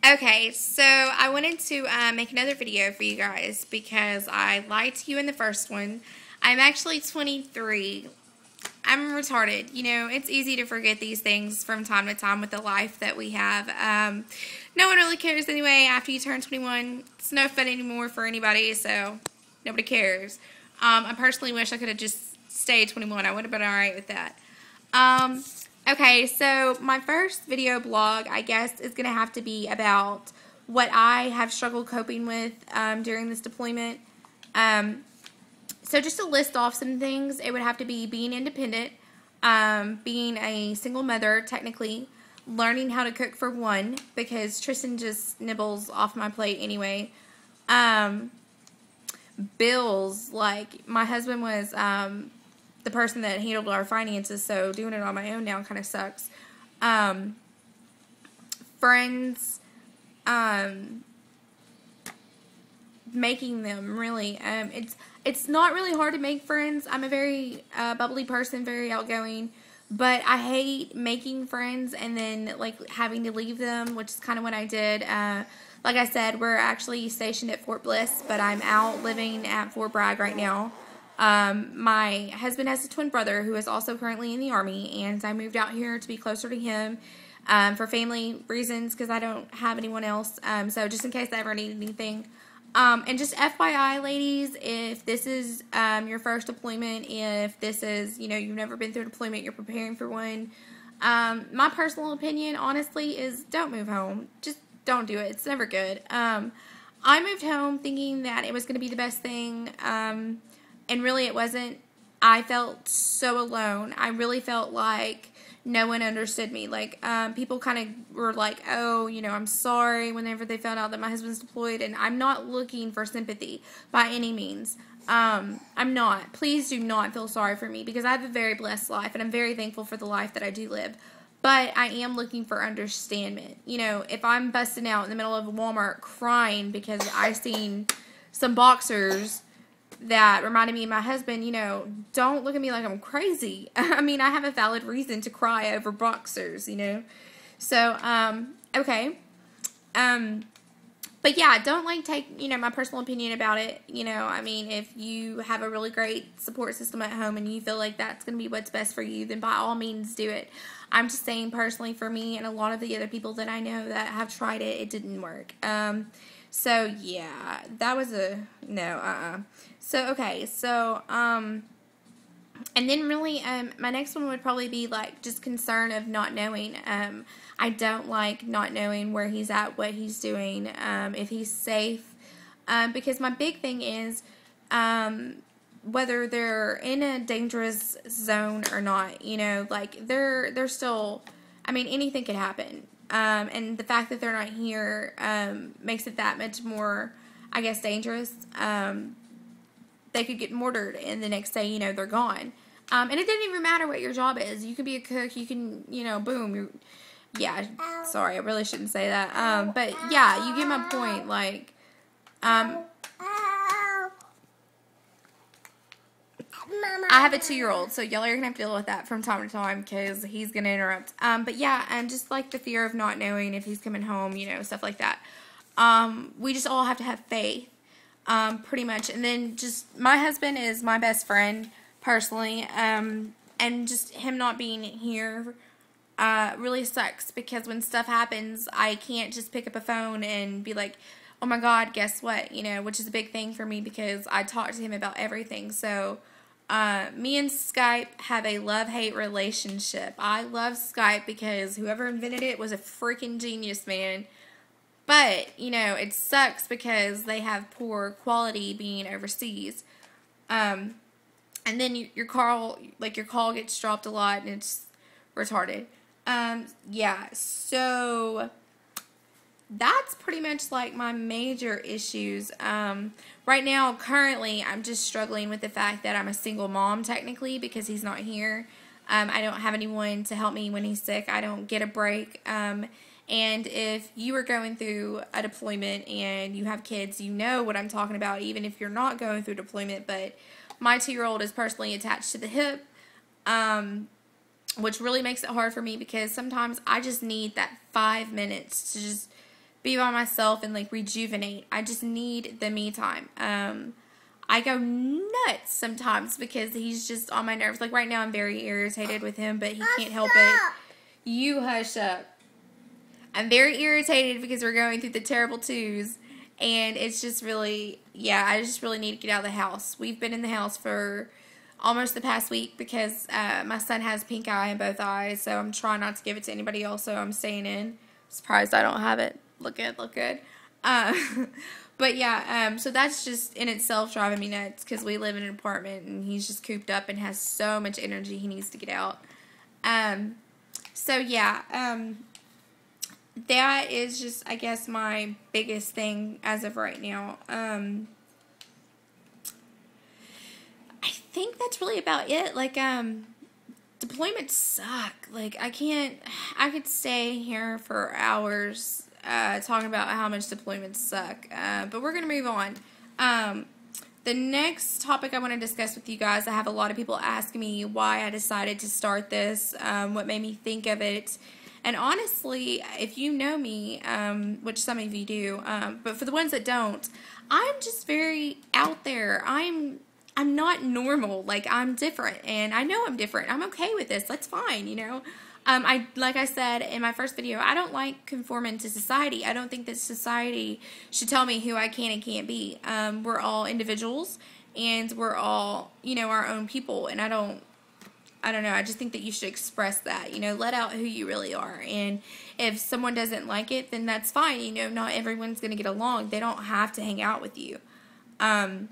Okay, so I wanted to make another video for you guys because I lied to you in the first one. I'm actually 23. I'm retarded. You know, it's easy to forget these things from time to time with the life that we have. No one really cares anyway after you turn 21. It's no fun anymore for anybody, so nobody cares. I personally wish I could have just stayed 21. I would have been alright with that. Okay, so my first video blog, I guess, is going to have to be about what I have struggled coping with during this deployment. So just to list off some things, it would have to be being independent, being a single mother, technically, learning how to cook for one, because Tristan just nibbles off my plate anyway. Bills, like, my husband was the person that handled our finances, so doing it on my own now kind of sucks. Friends, making them, really. It's not really hard to make friends. I'm a very bubbly person, very outgoing, but I hate making friends and then, like, having to leave them, which is kind of what I did. Like I said, we're actually stationed at Fort Bliss, but I'm out living at Fort Bragg right now. My husband has a twin brother who is also currently in the Army, and I moved out here to be closer to him for family reasons because I don't have anyone else. So just in case I ever need anything. And just FYI, ladies, if this is your first deployment, if this is, you know, you've never been through a deployment, you're preparing for one, my personal opinion, honestly, is don't move home. Just don't do it. It's never good. I moved home thinking that it was going to be the best thing, and really it wasn't. I felt so alone. I really felt like no one understood me. Like, people kind of were like, oh, you know, I'm sorry whenever they found out that my husband's deployed, and I'm not looking for sympathy by any means. I'm not. Please do not feel sorry for me because I have a very blessed life, and I'm very thankful for the life that I do live. But I am looking for understanding. You know, if I'm busting out in the middle of Walmart crying because I seen some boxers that reminded me of my husband, you know, don't look at me like I'm crazy. I mean, I have a valid reason to cry over boxers, you know. So, okay. But yeah, don't, like, take, you know, my personal opinion about it. You know, I mean, if you have a really great support system at home and you feel like that's going to be what's best for you, then by all means do it. I'm just saying, personally, for me and a lot of the other people that I know that have tried it, it didn't work. So, yeah, that was a, no, So, okay, so, and then really, my next one would probably be, like, just concern of not knowing. I don't like not knowing where he's at, what he's doing, if he's safe, because my big thing is, whether they're in a dangerous zone or not, you know, like, they're still, I mean, anything could happen, and the fact that they're not here, makes it that much more, I guess, dangerous. They could get murdered, and the next day, you know, they're gone. And it doesn't even matter what your job is. You can be a cook, you can, you know, boom, yeah, sorry, I really shouldn't say that, but, yeah, you get my point, like, I have a 2-year-old, so y'all are going to have to deal with that from time to time, because he's going to interrupt, but, yeah, and just, like, the fear of not knowing if he's coming home, you know, stuff like that. We just all have to have faith, pretty much, and then just, my husband is my best friend, personally, and just him not being here, really sucks, because when stuff happens, I can't just pick up a phone and be like, oh my god, guess what, you know, which is a big thing for me, because I talk to him about everything. So, me and Skype have a love-hate relationship. I love Skype because whoever invented it was a freaking genius, man. But, you know, it sucks because they have poor quality being overseas. And then your call gets dropped a lot, and it's retarded. Yeah, so that's pretty much, like, my major issues. Right now, currently, I'm just struggling with the fact that I'm a single mom, technically, because he's not here. I don't have anyone to help me when he's sick. I don't get a break. And if you are going through a deployment and you have kids, you know what I'm talking about, even if you're not going through deployment. But my 2-year-old is personally attached to the hip, which really makes it hard for me, because sometimes I just need that 5 minutes to just be by myself and like rejuvenate. I just need the me time. I go nuts sometimes because he's just on my nerves. Like right now I'm very irritated with him, but he can't help it. You hush up. I'm very irritated because we're going through the terrible twos, and it's just really, yeah, I just really need to get out of the house. We've been in the house for almost the past week because my son has pink eye in both eyes, so I'm trying not to give it to anybody else, so I'm staying in. Surprised I don't have it. Look good, look good. But yeah, so that's just in itself driving me nuts because we live in an apartment and he's just cooped up and has so much energy he needs to get out. So yeah, that is just, I guess, my biggest thing as of right now. I think that's really about it. Like, deployments suck. Like, I could stay here for hours, talking about how much deployments suck. But we're going to move on. The next topic I want to discuss with you guys, I have a lot of people asking me why I decided to start this, what made me think of it. And honestly, if you know me, which some of you do, but for the ones that don't, I'm just very out there. I'm not normal. Like, I'm different, and I know I'm different. I'm okay with this. That's fine, you know. Like I said in my first video, I don't like conforming to society. I don't think that society should tell me who I can and can't be. We're all individuals, and we're all, you know, our own people, and I don't know, I just think that you should express that, you know, let out who you really are, and if someone doesn't like it, then that's fine, you know, not everyone's going to get along, they don't have to hang out with you. I'm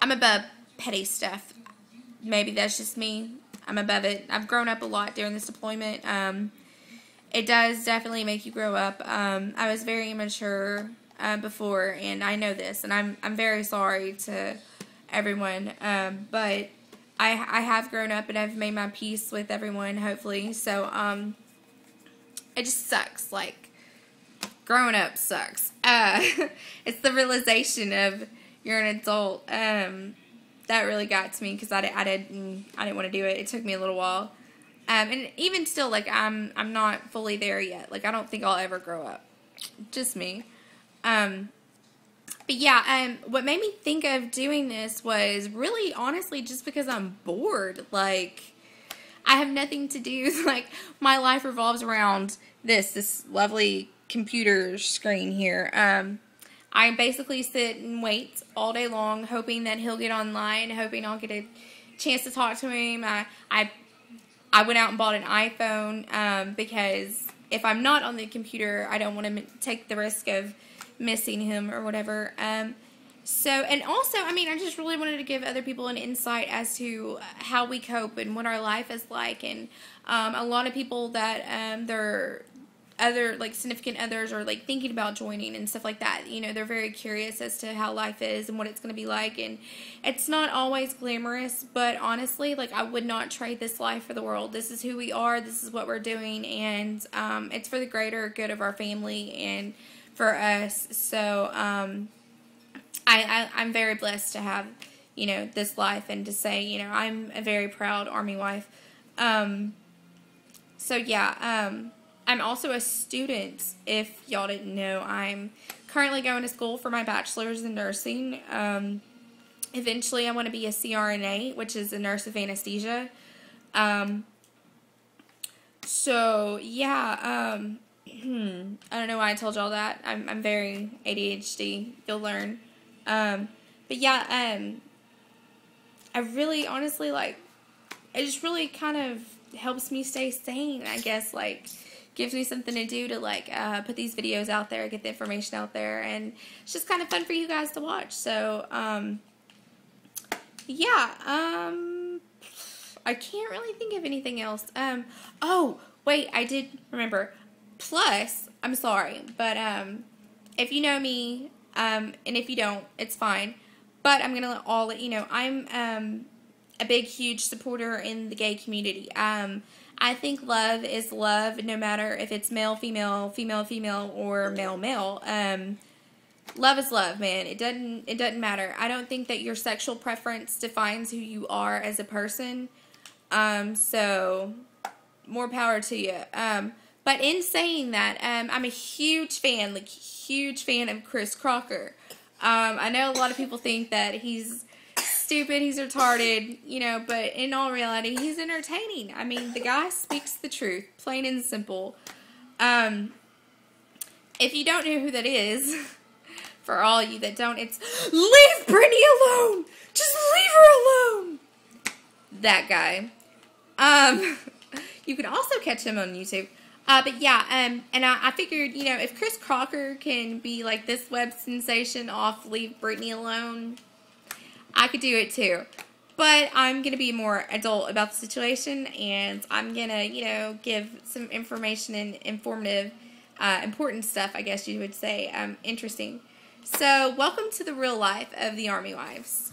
above petty stuff, maybe that's just me, I'm above it. I've grown up a lot during this deployment. It does definitely make you grow up. I was very immature before, and I know this, and I'm very sorry to everyone, but I have grown up and I've made my peace with everyone, hopefully. So, it just sucks. Like, growing up sucks. It's the realization of you're an adult. That really got to me because I didn't want to do it. It took me a little while. And even still, like, I'm not fully there yet. Like, I don't think I'll ever grow up. Just me. But yeah, what made me think of doing this was really, honestly, just because I'm bored. Like, I have nothing to do. Like, my life revolves around this lovely computer screen here. I basically sit and wait all day long, hoping that he'll get online, hoping I'll get a chance to talk to him. I went out and bought an iPhone because if I'm not on the computer, I don't want to take the risk of missing him or whatever. So, and also, I mean, I just really wanted to give other people an insight as to how we cope and what our life is like. And a lot of people that their other, like, significant others are, like, thinking about joining and stuff like that. You know, they're very curious as to how life is and what it's going to be like. And it's not always glamorous, but honestly, like, I would not trade this life for the world. This is who we are. This is what we're doing. And it's for the greater good of our family and for us. So, I'm very blessed to have, you know, this life and to say, you know, I'm a very proud Army wife. So yeah, I'm also a student, if y'all didn't know. I'm currently going to school for my bachelor's in nursing. Eventually I want to be a CRNA, which is a nurse of anesthesia. So yeah, I don't know why I told y'all that. I'm very ADHD. You'll learn. But yeah, I really, honestly, like, it just really kind of helps me stay sane, I guess, like, gives me something to do to, like, put these videos out there, get the information out there, and it's just kind of fun for you guys to watch. So, yeah, I can't really think of anything else. Oh, wait, I did remember. Plus, I'm sorry, but, if you know me, and if you don't, it's fine, but I'm gonna all let you know, I'm, a big, huge supporter in the gay community. I think love is love, no matter if it's male, female, female, female, or male, male. Love is love, man. It doesn't matter. I don't think that your sexual preference defines who you are as a person. So more power to you. But in saying that, I'm a huge fan of Chris Crocker. I know a lot of people think that he's stupid, he's retarded, but in all reality, he's entertaining. I mean, the guy speaks the truth, plain and simple. If you don't know who that is, for all you that don't, it's leave Brittany alone! Just leave her alone! That guy. You can also catch him on YouTube. But yeah, and I figured, if Chris Crocker can be like this web sensation off Leave Brittany Alone, I could do it too. But I'm going to be more adult about the situation, and I'm going to, give some information and informative, important stuff, I guess you would say, interesting. So, welcome to the real life of the Army Wives.